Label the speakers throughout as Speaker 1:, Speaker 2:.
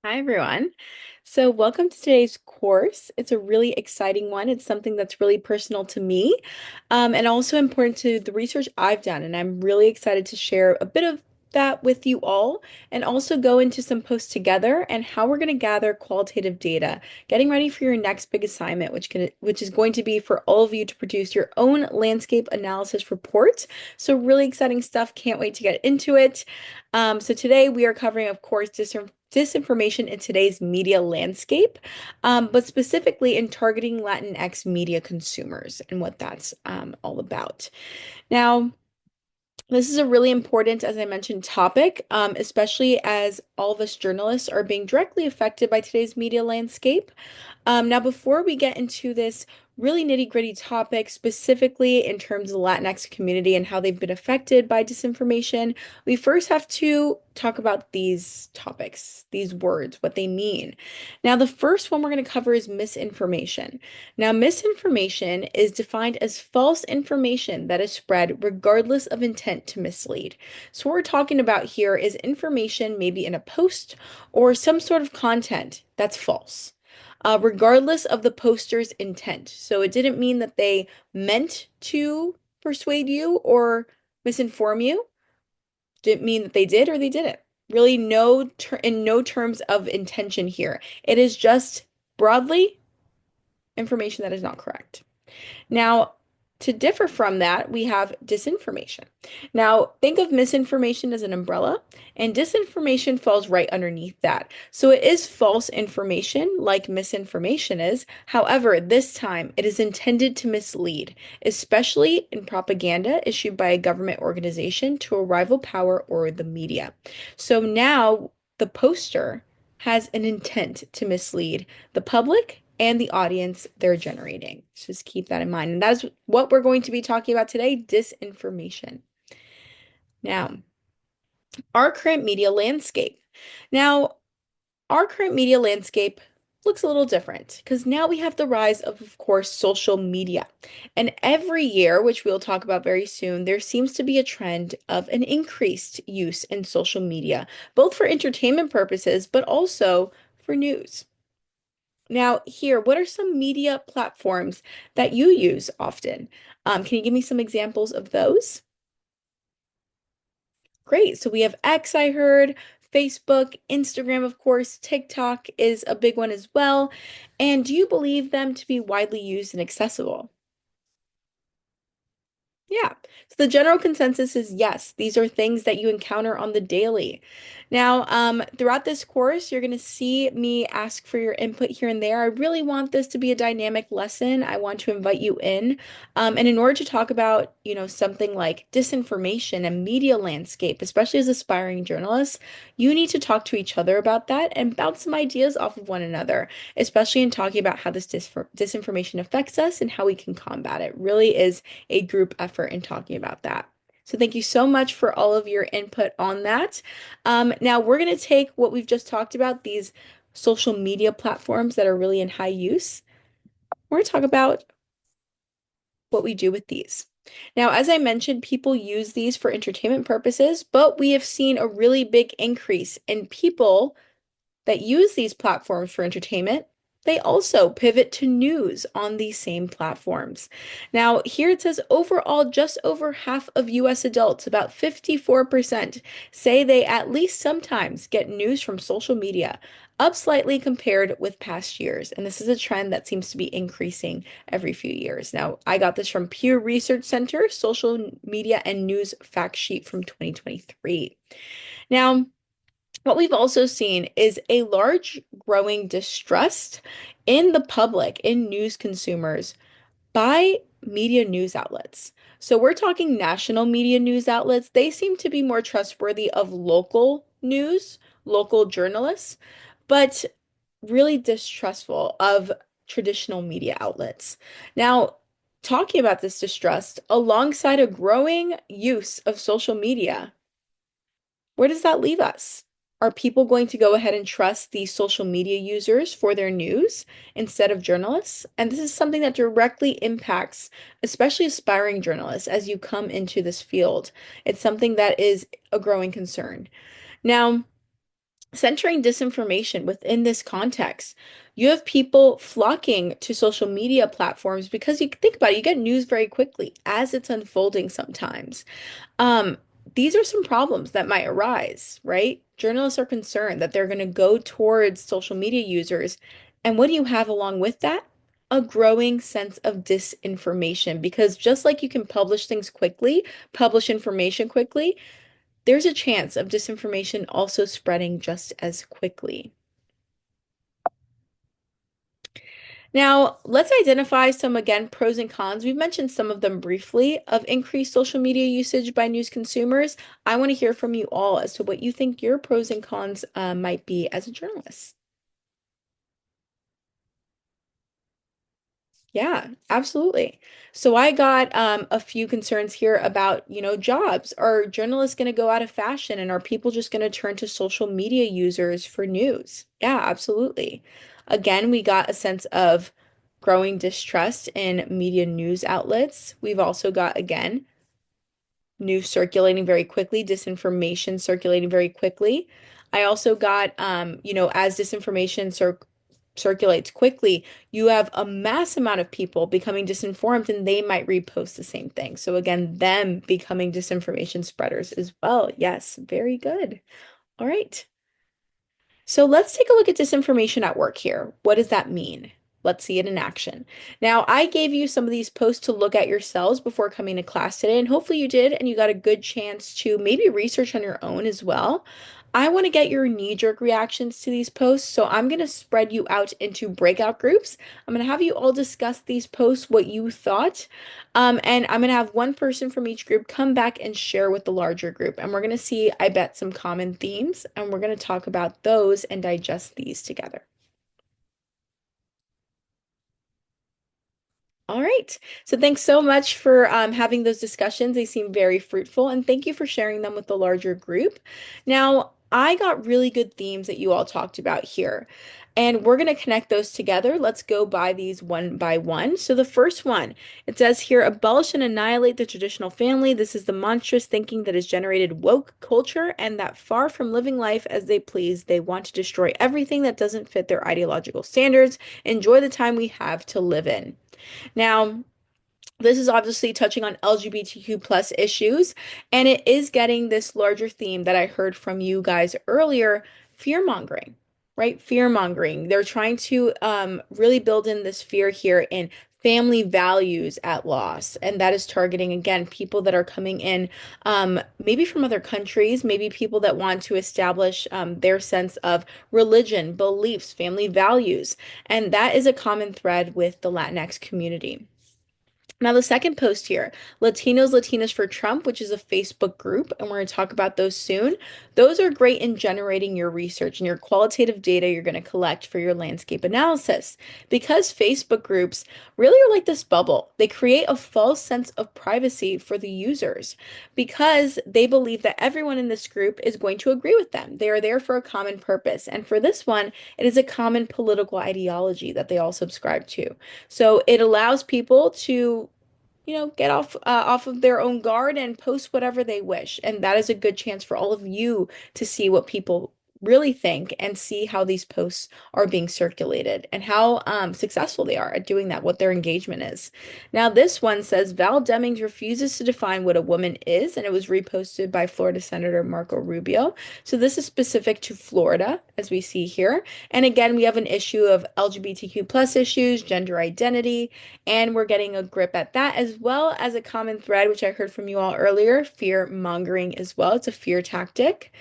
Speaker 1: Hi, everyone. So, welcome to today's course. It's a really exciting one. It's something that's really personal to me, and also important to the research I've done. And I'm really excited to share a bit of that with you all and also go into some posts together and how we're going to gather qualitative data, getting ready for your next big assignment, which is going to be for all of you to produce your own landscape analysis report. So, really exciting stuff. Can't wait to get into it. So today we are covering, of course, disinformation in today's media landscape, but specifically in targeting Latinx media consumers and what that's all about. Now, this is a really important, as I mentioned, topic, especially as all of us journalists are being directly affected by today's media landscape. Now, before we get into this really nitty-gritty topic, specifically in terms of the Latinx community and how they've been affected by disinformation, we first have to talk about these topics, these words, what they mean. Now, the first one we're going to cover is misinformation. Now, misinformation is defined as false information that is spread regardless of intent to mislead. So, what we're talking about here is information maybe in a post or some sort of content that's false regardless of the poster's intent. So it didn't mean that they meant to persuade you or misinform you. Didn't mean that they did or they didn't. Really, in no terms of intention here. It is just broadly information that is not correct. Now, to differ from that, we have disinformation. Now, think of misinformation as an umbrella, and disinformation falls right underneath that. So it is false information, like misinformation is. However, this time it is intended to mislead, especially in propaganda issued by a government organization to a rival power or the media. So now the poster has an intent to mislead the public and the audience they're generating. So just keep that in mind. And that's what we're going to be talking about today, disinformation. Now, our current media landscape. Now, our current media landscape looks a little different because now we have the rise of course, social media. And every year, which we'll talk about very soon, there seems to be a trend of an increased use in social media, both for entertainment purposes, but also for news. Now, here, what are some media platforms that you use often? Can you give me some examples of those? Great. So we have X, I heard, Facebook, Instagram, of course, TikTok is a big one as well. And do you believe them to be widely used and accessible? Yeah. So the general consensus is yes, these are things that you encounter on the daily. Now, throughout this course, you're going to see me ask for your input here and there. I really want this to be a dynamic lesson. I want to invite you in. And in order to talk about, something like disinformation and media landscape, especially as aspiring journalists, you need to talk to each other about that and bounce some ideas off of one another, especially in talking about how this disinformation affects us and how we can combat it. Really is a group effort in talking about that. So thank you so much for all of your input on that. Now we're going to take what we've just talked about, these social media platforms that are really in high use. We're going to talk about what we do with these. Now, as I mentioned, people use these for entertainment purposes, but we have seen a really big increase in people that use these platforms for entertainment, they also pivot to news on these same platforms. Now, here it says overall, just over half of US adults, about 54%, say they at least sometimes get news from social media, up slightly compared with past years. And this is a trend that seems to be increasing every few years. Now, I got this from Pew Research Center, Social Media and News Fact Sheet from 2023. Now, what we've also seen is a large growing distrust in the public, in news consumers, by media news outlets. So we're talking national media news outlets. They seem to be more trustworthy of local news, local journalists, but really distrustful of traditional media outlets. Now, talking about this distrust alongside a growing use of social media, where does that leave us? Are people going to go ahead and trust these social media users for their news instead of journalists? And this is something that directly impacts, especially aspiring journalists as you come into this field. It's something that is a growing concern. Now, Centering disinformation within this context. You have people flocking to social media platforms because you think about it, you get news very quickly as it's unfolding sometimes. Um, these are some problems that might arise, right? Journalists are concerned that they're going to go towards social media users. And what do you have along with that? A growing sense of disinformation. Because just like you can publish things quickly, publish information quickly, there's a chance of disinformation also spreading just as quickly. Now, let's identify some, again, pros and cons. We've mentioned some of them briefly of increased social media usage by news consumers. I want to hear from you all as to what you think your pros and cons might be as a journalist. Yeah, absolutely. So I got a few concerns here about, jobs. Are journalists going to go out of fashion and are people just going to turn to social media users for news? Yeah, absolutely. Again, we got a sense of growing distrust in media news outlets. We've also got, again, news circulating very quickly, disinformation circulating very quickly. I also got, as disinformation circulates quickly, you have a mass amount of people becoming disinformed and they might repost the same thing. So again, them becoming disinformation spreaders as well. Yes, very good. All right. So let's take a look at disinformation at work here. What does that mean? Let's see it in action. Now, I gave you some of these posts to look at yourselves before coming to class today, and hopefully you did, and you got a good chance to maybe research on your own as well. I want to get your knee-jerk reactions to these posts, so I'm going to spread you out into breakout groups. I'm going to have you all discuss these posts, what you thought, and I'm going to have one person from each group come back and share with the larger group. And we're going to see, I bet, some common themes, and we're going to talk about those and digest these together. All right. So thanks so much for having those discussions. They seem very fruitful, and thank you for sharing them with the larger group. Now, I got really good themes that you all talked about here, and we're going to connect those together. Let's go by these one by one. So the first one, it says here, abolish and annihilate the traditional family. This is the monstrous thinking that has generated woke culture, and that far from living life as they please, they want to destroy everything that doesn't fit their ideological standards. Enjoy the time we have to live in. Now, this is obviously touching on LGBTQ plus issues, and it is getting this larger theme that I heard from you guys earlier, fear mongering, right? Fear mongering. They're trying to really build in this fear here in family values at loss, and that is targeting again people that are coming in, maybe from other countries, maybe people that want to establish their sense of religion, beliefs, family values, and that is a common thread with the Latinx community. Now, the second post here, Latinos, Latinas for Trump, which is a Facebook group, and we're going to talk about those soon. Those are great in generating your research and your qualitative data you're going to collect for your landscape analysis. Because Facebook groups really are like this bubble, they create a false sense of privacy for the users because they believe that everyone in this group is going to agree with them. They are there for a common purpose. And for this one, it is a common political ideology that they all subscribe to. So it allows people to get off of their own guard and post whatever they wish. And that is a good chance for all of you to see what people really think and see how these posts are being circulated and how successful they are at doing that, what their engagement is. Now, this one says Val Demings refuses to define what a woman is, and it was reposted by Florida Senator Marco Rubio. So this is specific to Florida, as we see here. And again, we have an issue of LGBTQ plus issues, gender identity, and we're getting a grip at that as well as a common thread, which I heard from you all earlier, fear mongering as well. It's a fear tactic.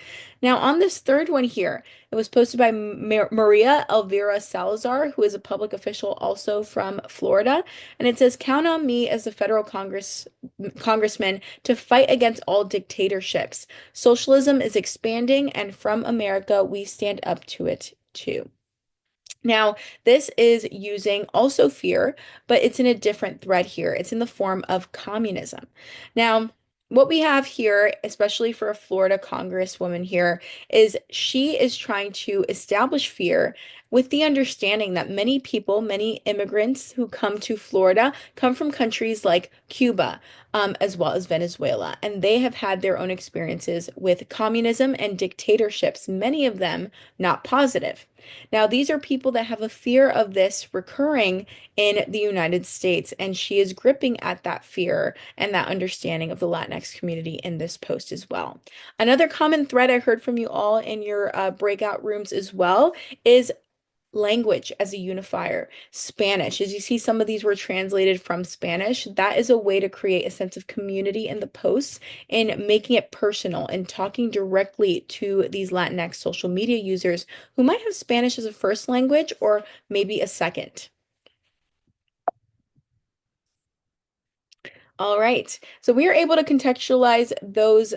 Speaker 1: Now, on this third one here, it was posted by Maria Elvira Salazar, who is a public official also from Florida. And it says, count on me as the federal congressman to fight against all dictatorships. Socialism is expanding, and from America, we stand up to it too. Now, this is using also fear, but it's in a different thread here. It's in the form of communism. Now, what we have here, especially for a Florida congresswoman here, is she is trying to establish fear with the understanding that many people, many immigrants who come to Florida come from countries like Cuba, as well as Venezuela, and they have had their own experiences with communism and dictatorships, many of them not positive. Now, these are people that have a fear of this recurring in the United States, and she is gripping at that fear and that understanding of the Latinx community in this post as well. Another common thread I heard from you all in your breakout rooms as well is language as a unifier. Spanish, as you see, some of these were translated from Spanish. That is a way to create a sense of community in the posts and making it personal and talking directly to these Latinx social media users who might have Spanish as a first language or maybe a second. All right. So we are able to contextualize those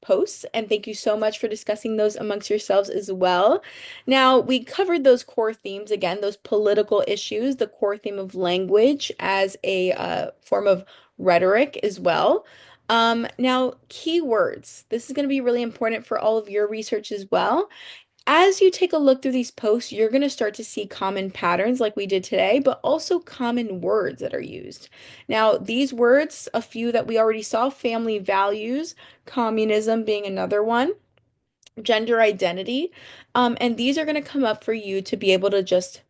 Speaker 1: posts, and thank you so much for discussing those amongst yourselves as well. Now, we covered those core themes again, those political issues, the core theme of language as a form of rhetoric as well. Now, keywords. This is going to be really important for all of your research as well. As you take a look through these posts, you're going to start to see common patterns like we did today, but also common words that are used. Now, these words, a few that we already saw, family values, communism being another one, gender identity, and these are going to come up for you to be able to just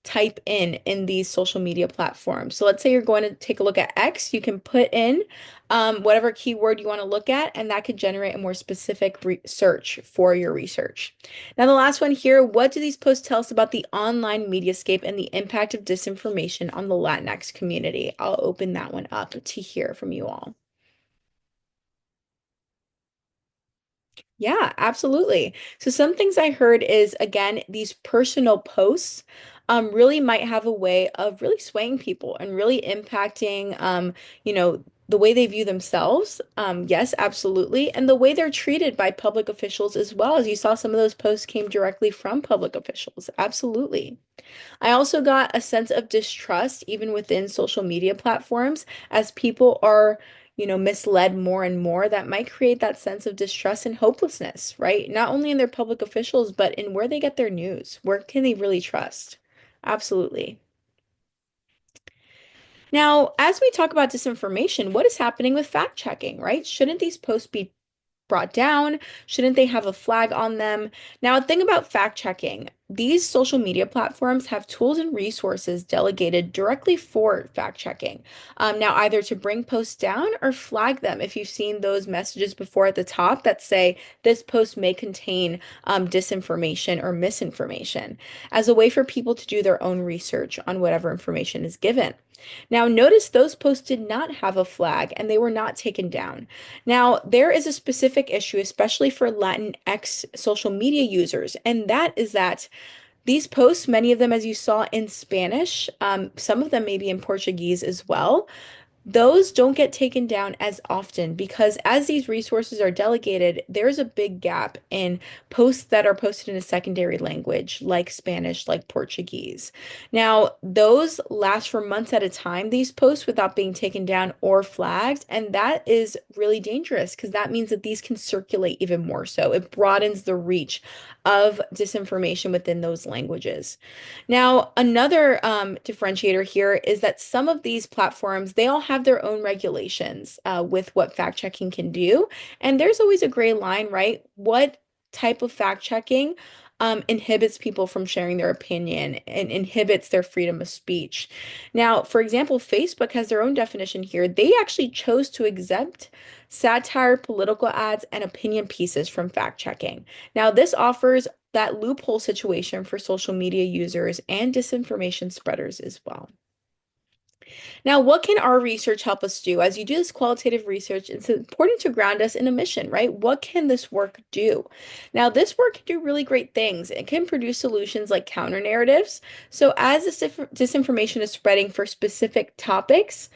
Speaker 1: type in these social media platforms. So let's say you're going to take a look at X, you can put in whatever keyword you want to look at, and that could generate a more specific search for your research. Now, the last one here, what do these posts tell us about the online mediascape and the impact of disinformation on the Latinx community? I'll open that one up to hear from you all. Yeah, absolutely. So some things I heard is again, these personal posts really might have a way of really swaying people and really impacting the way they view themselves. Yes, absolutely. And the way they're treated by public officials as well. As you saw, some of those posts came directly from public officials. Absolutely. I also got a sense of distrust even within social media platforms as people are, misled more and more. That might create that sense of distrust and hopelessness, right? Not only in their public officials, but in where they get their news. Where can they really trust? Absolutely. Now, as we talk about disinformation, what is happening with fact checking, right? Shouldn't these posts be brought down? Shouldn't they have a flag on them? Now, a thing about fact checking, these social media platforms have tools and resources delegated directly for fact checking. Now, either to bring posts down or flag them. If you've seen those messages before at the top that say this post may contain disinformation or misinformation, as a way for people to do their own research on whatever information is given. Now, notice those posts did not have a flag and they were not taken down. Now, there is a specific issue, especially for Latinx social media users, and that is that these posts, many of them, as you saw in Spanish, some of them maybe in Portuguese as well, those don't get taken down as often because as these resources are delegated, there's a big gap in posts that are posted in a secondary language like Spanish, like Portuguese. Now, those last for months at a time, these posts without being taken down or flagged, and that is really dangerous because that means that these can circulate even more so. It broadens the reach of disinformation within those languages. Now, another differentiator here is that some of these platforms, they all have their own regulations with what fact checking can do. And there's always a gray line, right? What type of fact checking inhibits people from sharing their opinion and inhibits their freedom of speech. Now, for example, Facebook has their own definition here. They actually chose to exempt satire, political ads, and opinion pieces from fact checking. Now, this offers that loophole situation for social media users and disinformation spreaders as well. Now, what can our research help us do? As you do this qualitative research, it's important to ground us in a mission, right? What can this work do? Now, this work can do really great things. It can produce solutions like counter narratives. So, as this disinformation is spreading for specific topics,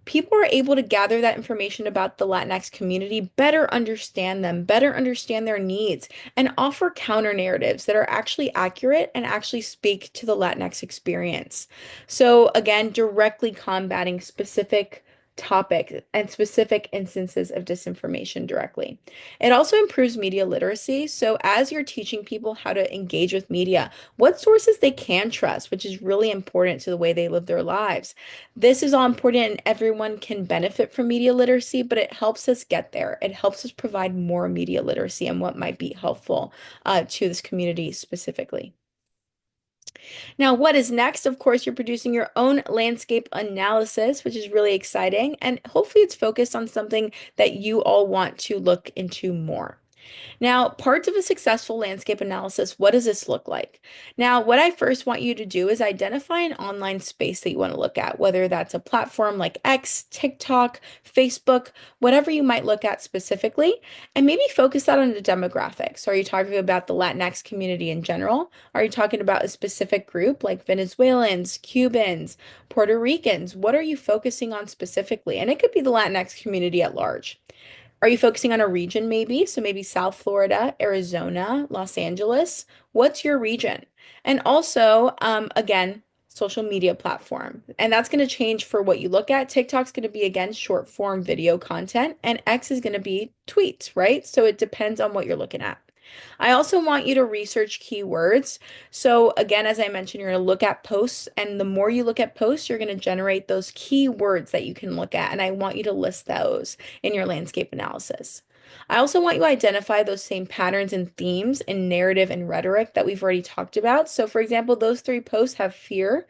Speaker 1: people are able to gather that information about the Latinx community, better understand them, better understand their needs, and offer counter narratives that are actually accurate and actually speak to the Latinx experience. So, again, directly combating specific topic and specific instances of disinformation directly. It also improves media literacy. So, as you're teaching people how to engage with media, what sources they can trust, which is really important to the way they live their lives. This is all important, and everyone can benefit from media literacy, but it helps us get there. It helps us provide more media literacy and what might be helpful to this community specifically. Now, what is next? Of course, you're producing your own landscape analysis, which is really exciting. And hopefully, it's focused on something that you all want to look into more. Now, parts of a successful landscape analysis, what does this look like? Now, what I first want you to do is identify an online space that you want to look at, whether that's a platform like X, TikTok, Facebook, whatever you might look at specifically, and maybe focus that on the demographics. Are you talking about the Latinx community in general? Are you talking about a specific group like Venezuelans, Cubans, Puerto Ricans? What are you focusing on specifically? And it could be the Latinx community at large. Are you focusing on a region maybe? So maybe South Florida, Arizona, Los Angeles. What's your region? And also, again, social media platform. And that's going to change for what you look at. TikTok's going to be, again, short form video content, and X is going to be tweets, right? So it depends on what you're looking at. I also want you to research keywords. So again, as I mentioned, you're going to look at posts, and the more you look at posts, you're going to generate those keywords that you can look at. And I want you to list those in your landscape analysis. I also want you to identify those same patterns and themes in narrative and rhetoric that we've already talked about. So, for example, those three posts have fear,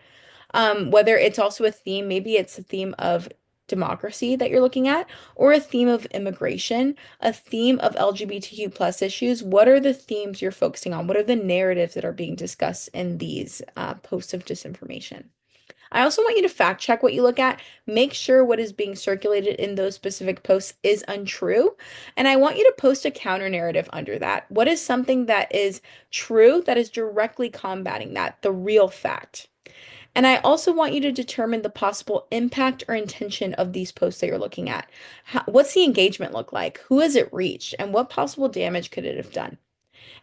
Speaker 1: whether it's also a theme, maybe it's a theme of democracy that you're looking at, or a theme of immigration, a theme of LGBTQ plus issues. What are the themes you're focusing on? What are the narratives that are being discussed in these posts of disinformation? I also want you to fact check what you look at. Make sure what is being circulated in those specific posts is untrue. And I want you to post a counter narrative under that. What is something that is true that is directly combating that, the real fact? And I also want you to determine the possible impact or intention of these posts that you're looking at. What's the engagement look like? Who has it reached? And what possible damage could it have done?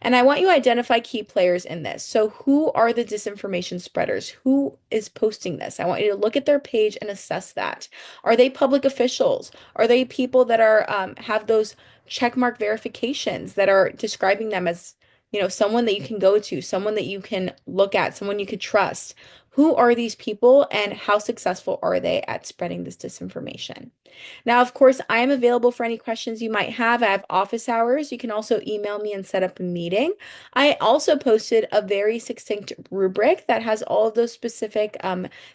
Speaker 1: And I want you to identify key players in this. So, who are the disinformation spreaders? Who is posting this? I want you to look at their page and assess that. Are they public officials? Are they people that are have those checkmark verifications that are describing them as, someone that you can go to, someone that you can look at, someone you could trust? Who are these people and how successful are they at spreading this disinformation? Now, of course, I am available for any questions you might have. I have office hours. You can also email me and set up a meeting. I also posted a very succinct rubric that has all of those specific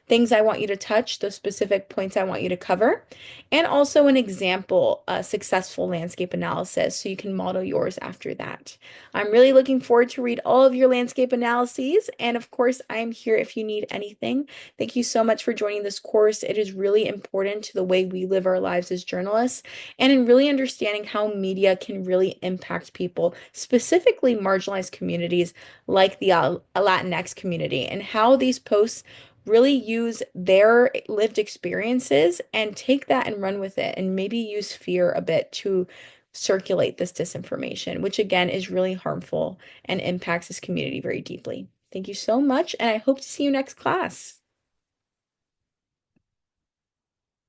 Speaker 1: things I want you to touch, those specific points I want you to cover, and also an example, successful landscape analysis, so you can model yours after that. I'm really looking forward to read all of your landscape analyses, and of course, I am here if you need anything. Thank you so much for joining this course. It is really important to the way we live our lives as journalists and in really understanding how media can really impact people, specifically marginalized communities like the Latinx community, and how these posts really use their lived experiences and take that and run with it and maybe use fear a bit to circulate this disinformation, which again is really harmful and impacts this community very deeply. Thank you so much, and I hope to see you next class.